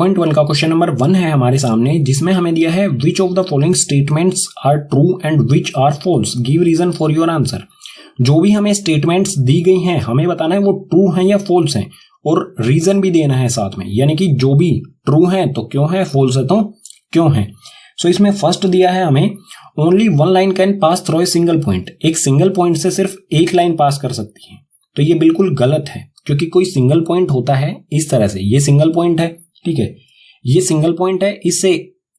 1 का question number 1 है हमारे सामने, जिसमें हमें दिया है which of the following statements are true and which are false, give reason for your answer. जो भी हमें स्टेटमेंट्स दी गई हैं हमें बताना है वो ट्रू हैं या फॉल्स हैं और रीजन भी देना है साथ में, यानी कि जो भी ट्रू हैं तो क्यों है, फॉल्स है तो क्यों है। सो इसमें फर्स्ट दिया है हमें only one line can pass through a single point, एक सिंगल पॉइंट से सिर्फ एक लाइन पास कर सकती है। तो ये बिल्कुल गलत है, क्योंकि कोई सिंगल पॉइंट होता है इस तरह से, ये सिंगल पॉइंट है, ठीक है, ये सिंगल पॉइंट है, इससे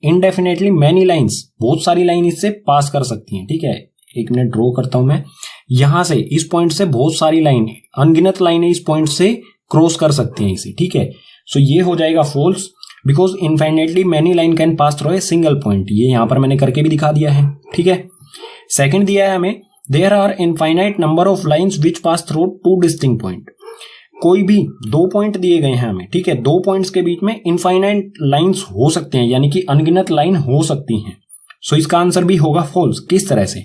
इनडेफिनेटली मैनी लाइंस, बहुत सारी लाइन इससे पास कर सकती हैं, ठीक है। एक मिनट ड्रॉ करता हूं मैं, यहां से इस पॉइंट से बहुत सारी लाइन, अनगिनत लाइनें इस पॉइंट से क्रॉस कर सकती हैं इसे, ठीक है। सो ये हो जाएगा false, because infinitely many line can pass through a single point, ये यहां पर मैंने करके भी दिखा दिया है, ठीक है। सेकंड दिया है हमें there are infinite number of lines which pass through two distinct point. कोई भी दो पॉइंट दिए गए हैं हमें, ठीक है, दो पॉइंट्स के बीच में इनफाइनाइट लाइंस हो सकते हैं, यानी कि अनगिनत लाइन हो सकती हैं। सो इसका आंसर भी होगा फॉल्स। किस तरह से,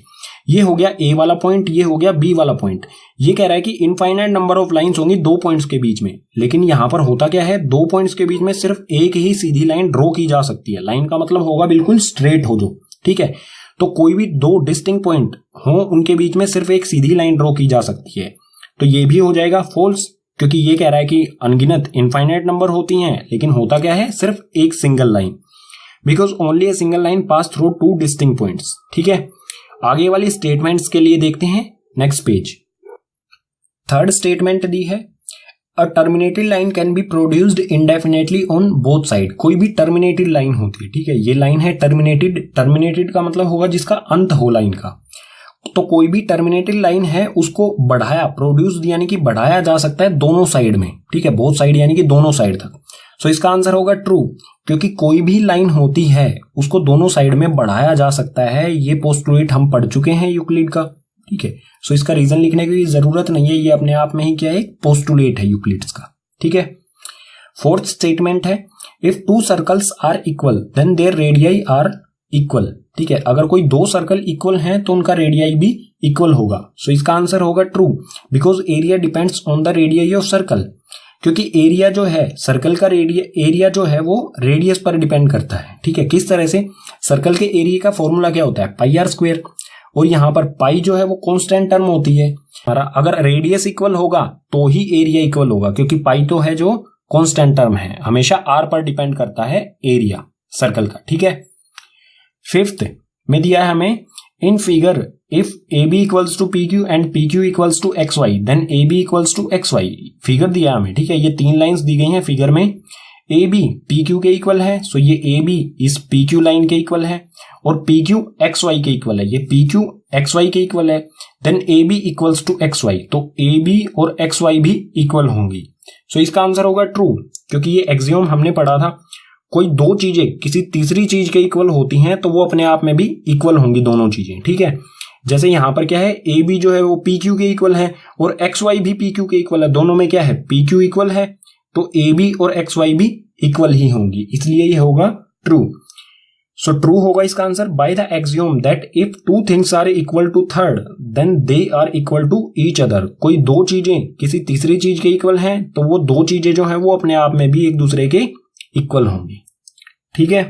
ये हो गया ए वाला पॉइंट, ये हो गया बी वाला पॉइंट। ये कह रहा है कि इनफाइनाइट नंबर ऑफ लाइंस होंगी दो पॉइंट्स के बीच में, लेकिन यहां पर होता क्या है, दो पॉइंट्स के बीच में सिर्फ एक ही सीधी लाइन ड्रॉ की जा सकती है। लाइन का मतलब होगा बिल्कुल स्ट्रेट हो जो, ठीक है। तो कोई भी दो डिस्टिंक्ट पॉइंट हो उनके बीच में सिर्फ एक सीधी लाइन ड्रॉ की जा सकती है। तो ये भी हो जाएगा फॉल्स, क्योंकि ये कह रहा है कि अनगिनत इनफाइनाइट नंबर होती हैं, लेकिन होता क्या है, सिर्फ एक single line, because only a single line pass through two distinct points, ठीक है। आगे वाली स्टेटमेंट्स के लिए देखते हैं नेक्स्ट पेज। थर्ड स्टेटमेंट दी है a terminated line can be produced indefinitely on both side. कोई भी टर्मिनेटेड लाइन होती है, ठीक है, ये लाइन है टर्मिनेटेड, टर्मिनेटेड का मतलब होगा जिसका अंत हो लाइन का। तो कोई भी टर्मिनेटेड लाइन है उसको बढ़ाया, प्रोड्यूस्ड यानी कि बढ़ाया जा सकता है दोनों साइड में, ठीक है, बोथ साइड यानी कि दोनों साइड तक। सो इसका आंसर होगा ट्रू, क्योंकि कोई भी लाइन होती है उसको दोनों साइड में बढ़ाया जा सकता है। ये पोस्टुलेट हम पढ़ चुके हैं यूक्लिड का, ठीक है। सो इसका रीजन लिखने की जरूरत नहीं है, ये अपने आप में ही क्या है, एक पोस्टुलेट है यूक्लिड्स का, ठीक है। फोर्थ स्टेटमेंट है if two circles are equal then their radii are equal, ठीक है। अगर कोई दो सर्कल इक्वल हैं तो उनका रेडियाई भी इक्वल होगा। सो इसका आंसर होगा true, because area depends on the radii of circle, क्योंकि एरिया जो है सर्कल का एरिया जो है वो रेडियस पर डिपेंड करता है, ठीक है। किस तरह से, सर्कल के एरिया का फॉर्मूला क्या होता है, पाई आर स्क्वायर, और यहां पर पाई जो है वो कांस्टेंट टर्म होती है हमारा। अगर रेडियस इक्वल होगा तो ही एरिया इक्वल होगा, क्योंकि पाई तो है जो कांस्टेंट टर्म है, हमेशा आर पर डिपेंड करता है एरिया सर्कल का, ठीक है। फिफ्थ में दिया है हमें in figure if A B equals to P Q and P Q equals to X Y then A B equals to X Y. Figure दिया हमें, ठीक है, ये तीन लाइंस दी गई हैं फिगर में, ए बी पी क्यू के इक्वल है, सो ये ए बी इस पी क्यू लाइन के इक्वल है, और पी क्यू एक्स वाई के इक्वल है, ये पी क्यू एक्स वाई के इक्वल है, then A B equals to X Y, तो ए बी और एक्स वाई भी इक्वल होंगी। सो इसका आंसर होगा ट्रू, क्योंकि ये एक्सियोम हमने पढ़ा था, कोई दो चीजें किसी तीसरी चीज के इक्वल होती हैं तो वो अपने आप में भी इक्वल होंगी दोनों चीजें, ठीक है। जैसे यहां पर क्या है, ए बी जो है वो पी क्यू के इक्वल है और एक्स वाई भी पी क्यू के इक्वल है, दोनों में क्या है, पी क्यू इक्वल है, तो ए बी और एक्स वाई भी इक्वल ही होंगी, इसलिए ये होगा ट्रू। सो ट्रू होगा इसका answer by the axiom that if two things are equal to third then they are equal to each other. कोई दो चीजें किसी तीसरी चीज के इक्वल हैं तो वो दो चीजें जो है वो अपने आप में भी एक दूसरे के इक्वल होंगी, ठीक है।